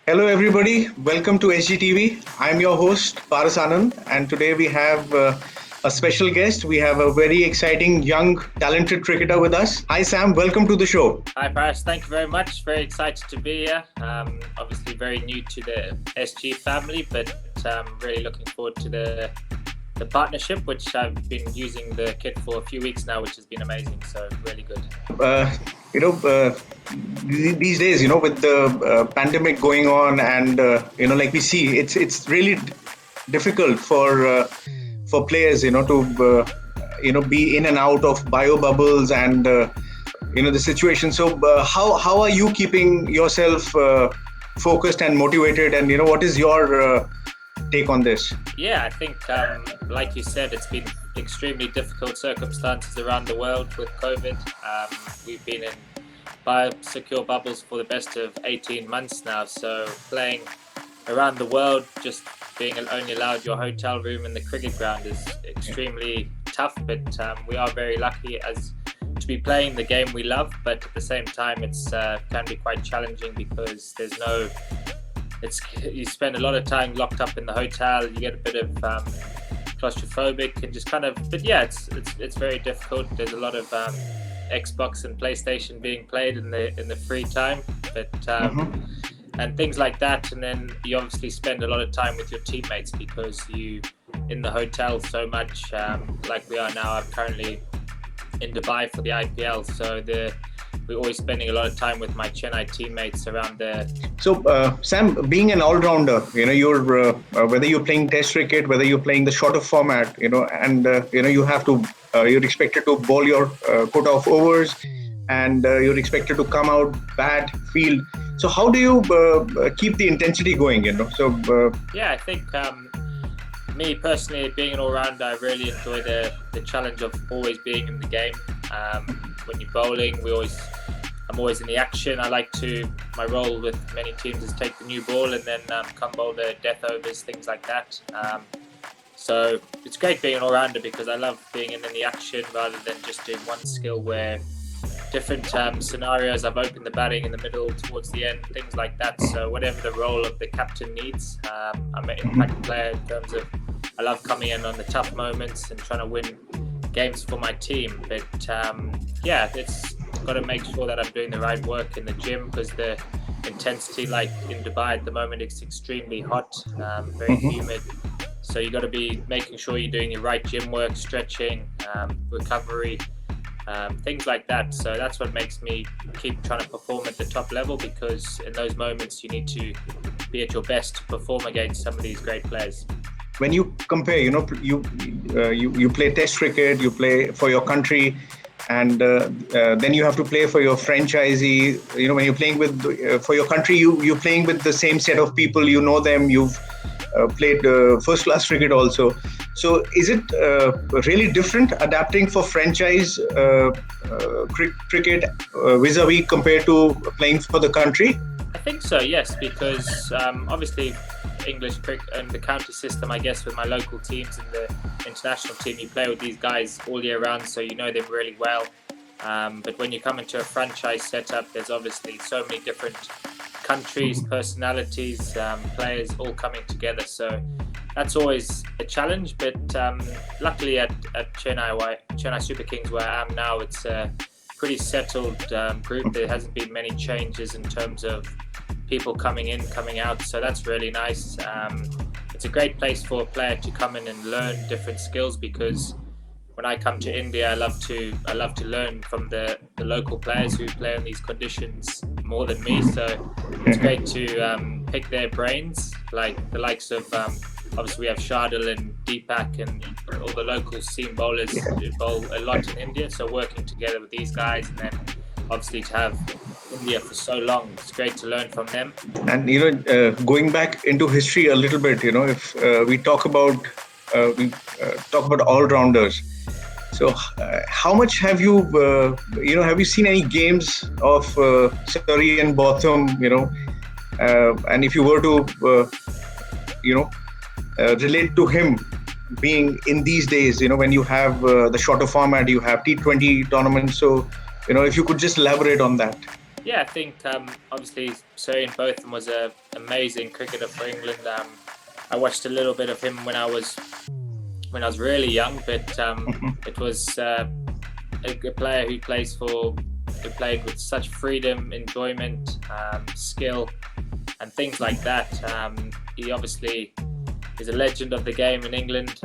Hello, everybody. Welcome to SGTV. I'm your host, Paras Anand, and today we have a special guest. We have a very exciting, young, talented cricketer with us. Hi, Sam. Welcome to the show. Hi, Paris. Thank you very much. Very excited to be here. Obviously, very new to the SG family, but really looking forward to the partnership, which I've been using the kit for a few weeks now, which has been amazing. So really good. Uh, you know, these days, with the pandemic going on, and like we see, it's really difficult for players, to be in and out of bio bubbles and the situation. So, how are you keeping yourself focused and motivated? And what is your take on this? Yeah, I think, like you said, it's been extremely difficult circumstances around the world with COVID. We've been in biosecure bubbles for the best of 18 months now. So playing around the world, just being only allowed your hotel room and the cricket ground is extremely tough. But we are very lucky as to be playing the game we love. But at the same time, it's can be quite challenging because there's no. You spend a lot of time locked up in the hotel. You get a bit of claustrophobic and just kind of. But yeah, it's very difficult. There's a lot of Xbox and PlayStation being played in the free time, but and things like that. And then you obviously spend a lot of time with your teammates because you in the hotel so much. Like we are now. I'm currently in Dubai for the IPL, so we're always spending a lot of time with my Chennai teammates around there. So, Sam, being an all-rounder, you're whether you're playing Test cricket, whether you're playing the shorter format, and you have to, you're expected to bowl your quota of overs, and you're expected to come out bat, field. So, how do you keep the intensity going? Yeah, I think me personally, being an all-rounder, I really enjoy the challenge of always being in the game. When you're bowling, I'm always in the action. My role with many teams is take the new ball and then come bowl the death overs, things like that. So it's great being an all-rounder because I love being in the action rather than just doing one skill where different scenarios, I've opened the batting in the middle towards the end, things like that. So whatever the role of the captain needs, I'm an impact player in terms of I love coming in on the tough moments and trying to win games for my team. But it's got to make sure that I'm doing the right work in the gym because the intensity, like in Dubai at the moment, it's extremely hot, very humid. So you got to be making sure you're doing the right gym work, stretching, recovery, things like that. So that's what makes me keep trying to perform at the top level because in those moments you need to be at your best to perform against some of these great players. When you compare, you play Test cricket, you play for your country, and then you have to play for your franchisee. When you're playing for your country, you're playing with the same set of people. You know them. You've played first-class cricket also. So is it really different adapting for franchise cricket vis-a-vis compared to playing for the country? I think so, yes, because obviously English cricket and the county system, I guess, with my local teams and the international team, you play with these guys all year round, so you know them really well. But when you come into a franchise setup, there's obviously so many different countries, personalities, players all coming together. So that's always a challenge. But luckily at Chennai Super Kings, where I am now, it's a pretty settled group. There hasn't been many changes in terms of people coming in, coming out, so that's really nice. It's a great place for a player to come in and learn different skills because when I come to India, I love to learn from the local players who play in these conditions more than me. So it's great to pick their brains, like the likes of obviously we have Shardul and Deepak and all the local seam bowlers who bowl a lot in India. So working together with these guys and then obviously to have India for so long, it's great to learn from them. And going back into history a little bit, if we talk about all-rounders. So, how much have you have you seen any games of Surrey and Botham? And if you were to relate to him being in these days, when you have the shorter format, you have T20 tournaments. So, if you could just elaborate on that. Yeah, I think obviously Surrey both of them was an amazing cricketer for England. I watched a little bit of him when I was really young, but it was a player who played with such freedom, enjoyment, skill, and things like that. He obviously is a legend of the game in England.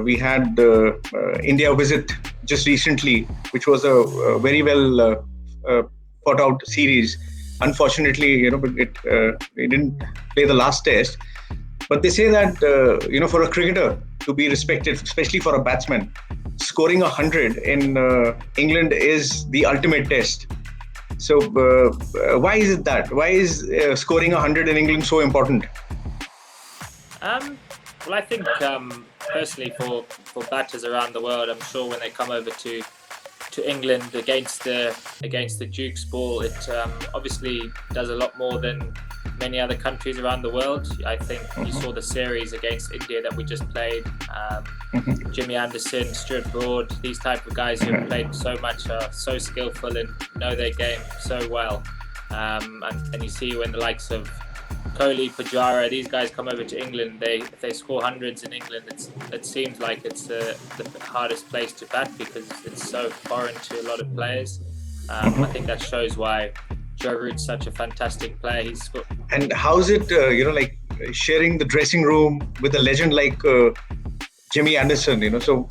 We had India visit just recently, which was a very well thought out series. Unfortunately, but it didn't play the last test. But they say that for a cricketer to be respected, especially for a batsman, scoring 100 in England is the ultimate test. So why is it that? Why is scoring 100 in England so important? Well, I think personally for batters around the world, I'm sure when they come over to England against the Duke's ball, it obviously does a lot more than many other countries around the world. I think you saw the series against India that we just played. Jimmy Anderson, Stuart Broad, these type of guys who have played so much, are so skillful and know their game so well. And you see when the likes of Kohli, Pujara, these guys come over to England, if they score hundreds in England, it seems like it's the hardest place to bat because it's so foreign to a lot of players. I think that shows why Joe Root's such a fantastic player. And how's it, like sharing the dressing room with a legend like Jimmy Anderson? So,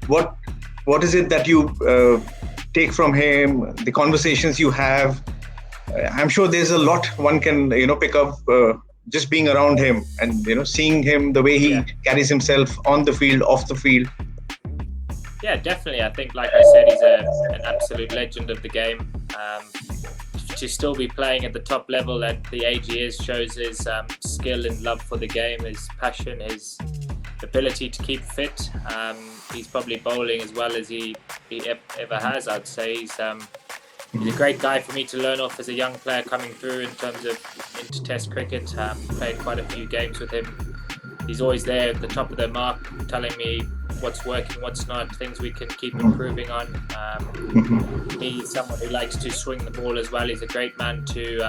what is it that you take from him? The conversations you have. I'm sure there's a lot one can pick up just being around him and seeing him, the way he carries himself on the field, off the field. Yeah, definitely. I think, like I said, he's an absolute legend of the game. To still be playing at the top level at the age he is shows his skill and love for the game, his passion, his ability to keep fit. He's probably bowling as well as he ever has, I'd say. He's a great guy for me to learn off as a young player coming through in terms of into Test cricket. Played quite a few games with him. He's always there at the top of the mark, telling me what's working, what's not, things we can keep improving on. He's someone who likes to swing the ball as well. He's a great man to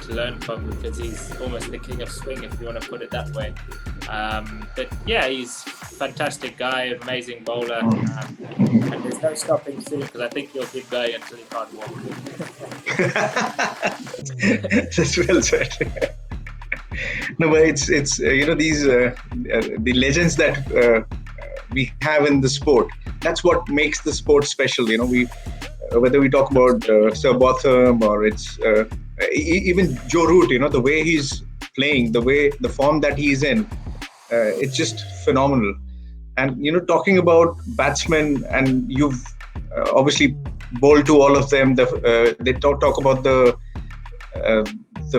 learn from because he's almost the king of swing, if you want to put it that way. But yeah, he's a fantastic guy, amazing bowler, and there's no stopping soon because I think he'll keep going until he can't walk. That's well said. No, but it's these the legends that we have in the sport. That's what makes the sport special. We whether we talk about Sir Botham or it's even Joe Root. The way he's playing, the form that he's in, it's just phenomenal. And talking about batsmen, and you've obviously bowled to all of them. They talk about the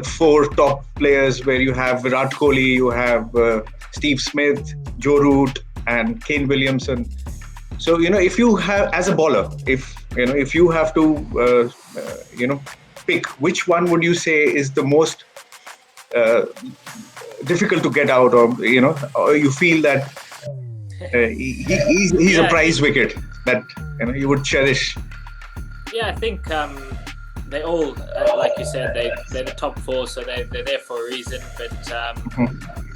four top players where you have Virat Kohli, you have Steve Smith, Joe Root, and Kane Williamson. So if you have, as a bowler, if you have to pick, which one would you say is the most difficult to get out, or you feel that he's a prize wicket that you would cherish? Yeah, I think they all, like you said, they're the top four, so they're there for a reason. But I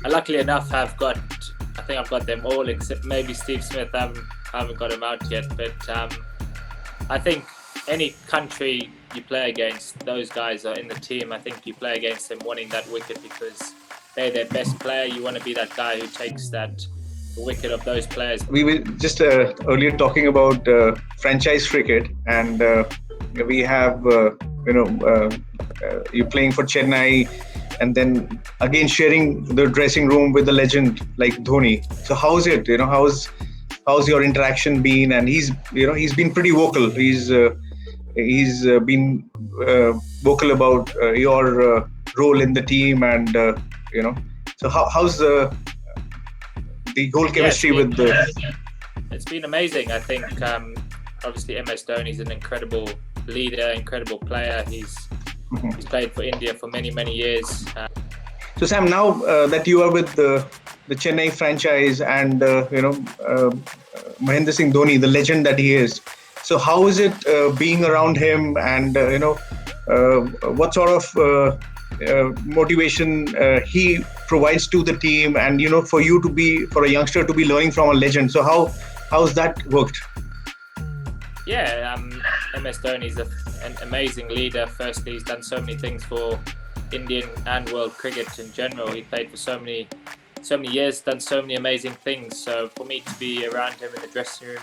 luckily enough I've got them all except maybe Steve Smith. I haven't got him out yet. But I think any country you play against, those guys are in the team. I think you play against them wanting that wicket because they're their best player. You want to be that guy who takes that wicket of those players. We were just earlier talking about franchise cricket, and we have you playing for Chennai, and then again sharing the dressing room with a legend like Dhoni. So how's it? How's your interaction been? And he's been pretty vocal. He's been vocal about your role in the team, and So how's the whole chemistry with the? It's been amazing. I think obviously MS Dhoni's an incredible leader, incredible player. He's played for India for many years. So Sam, now that you are with the Chennai franchise, and Mahendra Singh Dhoni, the legend that he is, So how is it being around him, and what sort of motivation he provides to the team, and for a youngster to be learning from a legend. So how's that worked? Yeah, MS Dhoni is an amazing leader. Firstly, he's done so many things for Indian and world cricket in general. He played for so many years, done so many amazing things. So for me to be around him in the dressing room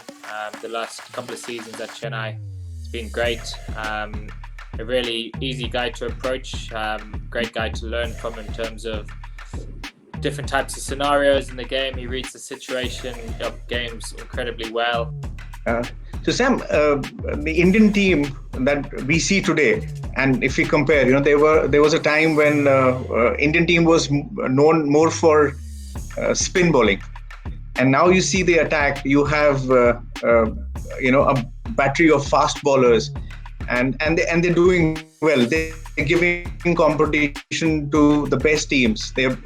the last couple of seasons at Chennai, it's been great. A really easy guy to approach, great guy to learn from in terms of different types of scenarios in the game. He reads the situation of games incredibly well. So Sam, the Indian team that we see today, and if we compare, there was a time when Indian team was known more for spin bowling, and now you see the attack. You have a battery of fast bowlers, and they're doing well. They're giving competition to the best teams. They're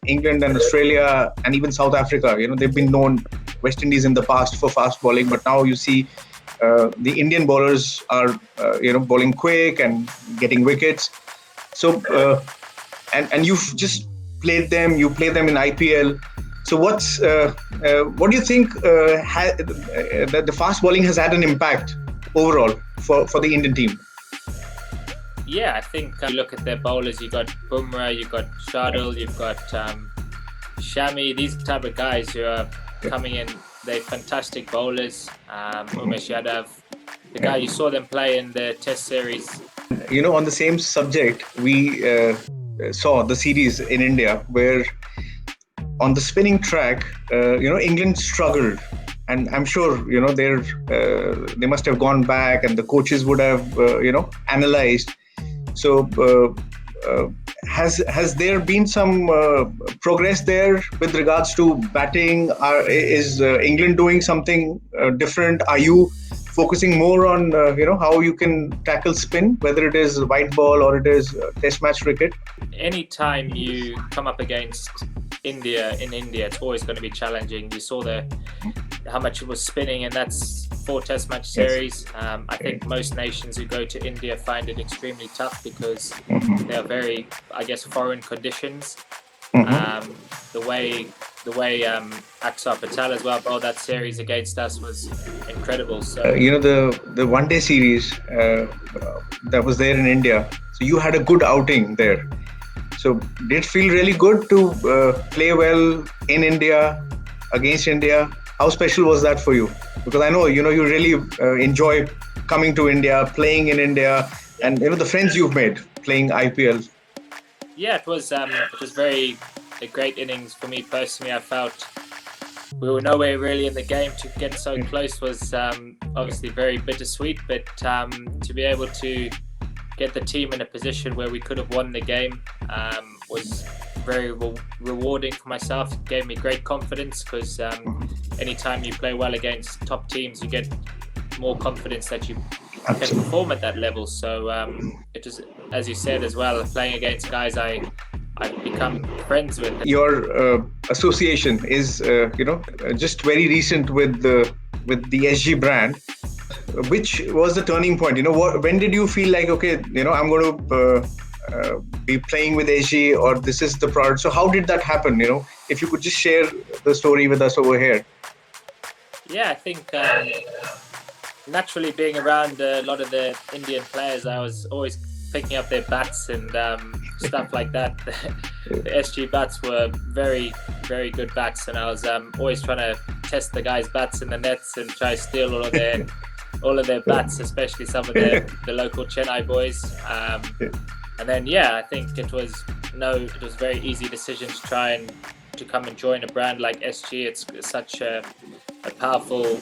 England and Australia and even South Africa. They've been known, West Indies in the past, for fast bowling, but now you see the Indian bowlers are bowling quick and getting wickets. So and you've just played them. You play them in IPL. So what do you think that the fast bowling has had an impact overall for the Indian team? Yeah, I think you look at their bowlers. You got Bumrah, you got Shardul, you've got Shami. These type of guys who are coming in, they're fantastic bowlers. Umesh Yadav, the guy you saw them play in the Test series. On the same subject, we saw the series in India where on the spinning track, England struggled. And I'm sure, they must have gone back and the coaches would have, analyzed. So has there been some progress there with regards to batting? Is England doing something different? Are you focusing more on, how you can tackle spin, whether it is white ball or it is test match cricket? Anytime you come up against India, it's always going to be challenging. You saw how much it was spinning, and that's 4 test match series. Yes. I think most nations who go to India find it extremely tough because they are very, foreign conditions. The way Axar Patel as well bowled that series against us was incredible. So the one-day series that was there in India, so you had a good outing there. So did it feel really good to play well in India, against India? How special was that for you? Because I know, you really enjoy coming to India, playing in India, and the friends you've made playing IPL. Yeah, it was a great innings for me personally. I felt we were nowhere really in the game. To get so close was obviously very bittersweet, but to be able to get the team in a position where we could have won the game was very rewarding for myself. It gave me great confidence because anytime you play well against top teams, you get more confidence that you can perform at that level. So it was, as you said as well, playing against guys I've become friends with. Your association is just very recent with the SG brand. Which was the turning point? When did you feel like, okay, I'm going to be playing with SG, or this is the product? So how did that happen? If you could just share the story with us over here. Yeah, I think naturally being around a lot of the Indian players, I was always picking up their bats and stuff like that. The SG bats were very, very good bats, and I was always trying to test the guys' bats in the nets and try to steal all of their bats, especially some of the local Chennai boys. And then I think it was a very easy decision to try and to come and join a brand like SG. It's such a powerful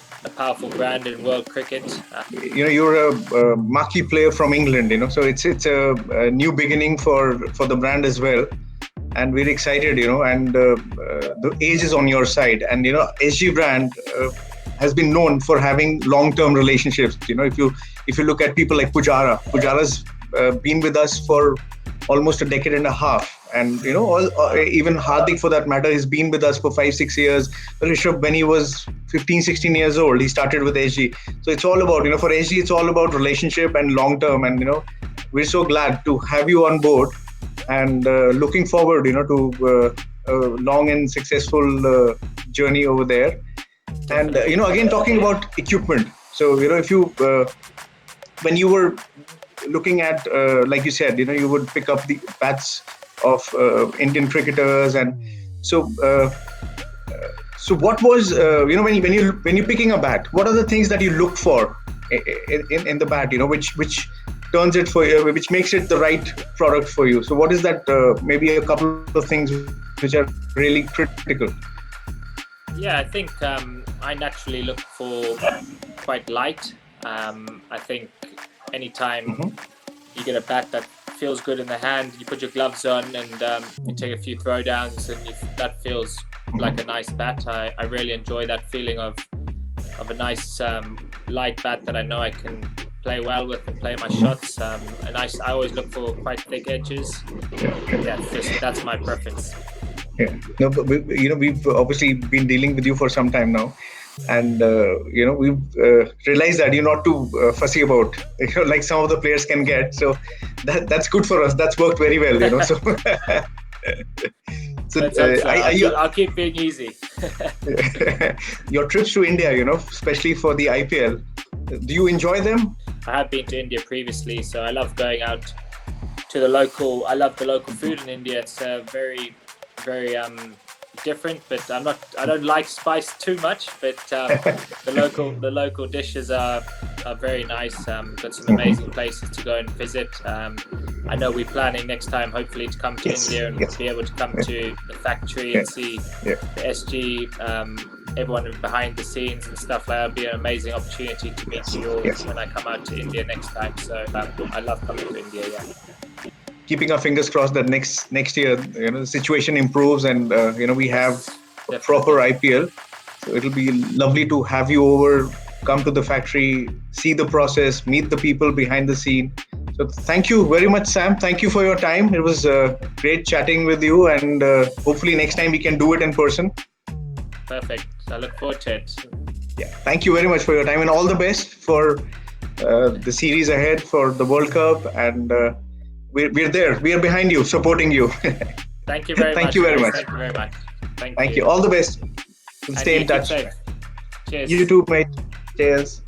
brand in world cricket. You're a marquee player from England, so it's a new beginning for the brand as well, and we're excited, and the age is on your side, and SG brand has been known for having long-term relationships. If you look at people like Pujara's been with us for almost a decade and a half. And even Hardik, for that matter, has been with us for 5-6 years. Rishabh, when he was 15, 16 years old, he started with SG. So it's all about, for SG, it's all about relationship and long term. And we're so glad to have you on board, and looking forward, to a long and successful journey over there. And again, talking about equipment. So if you when you were looking at, like you said, you would pick up the bats of Indian cricketers, and so what was when you're picking a bat, what are the things that you look for in the bat, which turns it for you, which makes it the right product for you? So what is that? Maybe a couple of things which are really critical. Yeah, I think I naturally look for quite light. I think anytime you get a bat that feels good in the hand, you put your gloves on and you take a few throwdowns, and that feels like a nice bat. I really enjoy that feeling of a nice light bat that I know I can play well with and play my shots. And I always look for quite thick edges. Yeah, that's my preference. Yeah, no, but we've obviously been dealing with you for some time now, and we've realized that you're not too fussy about, like some of the players can get. So that's good for us. That's worked very well. So, I'll keep being easy. Your trips to India, especially for the IPL, do you enjoy them? I have been to India previously, so I love going out to the local. I love the local food in India. It's very different, but I don't like spice too much, but the local dishes are very nice. Got some amazing places to go and visit. I know we're planning next time hopefully to come to India and be able to come to the factory and see the SG, everyone behind the scenes and stuff like that. It'll be an amazing opportunity to meet you all when I come out to India next time. So I love coming to India. Keeping our fingers crossed that next year, the situation improves, and we have a proper IPL. So it'll be lovely to have you over, come to the factory, see the process, meet the people behind the scene. So thank you very much, Sam. Thank you for your time. It was great chatting with you, and hopefully next time we can do it in person. Perfect. I look forward to it. Yeah. Thank you very much for your time, and all the best for the series ahead, for the World Cup, and we're there. We are behind you, supporting you. Thank you very much. Thank you very much. Thank you very much. Thank you. All the best. We'll stay in touch. Cheers. You too, mate. Cheers.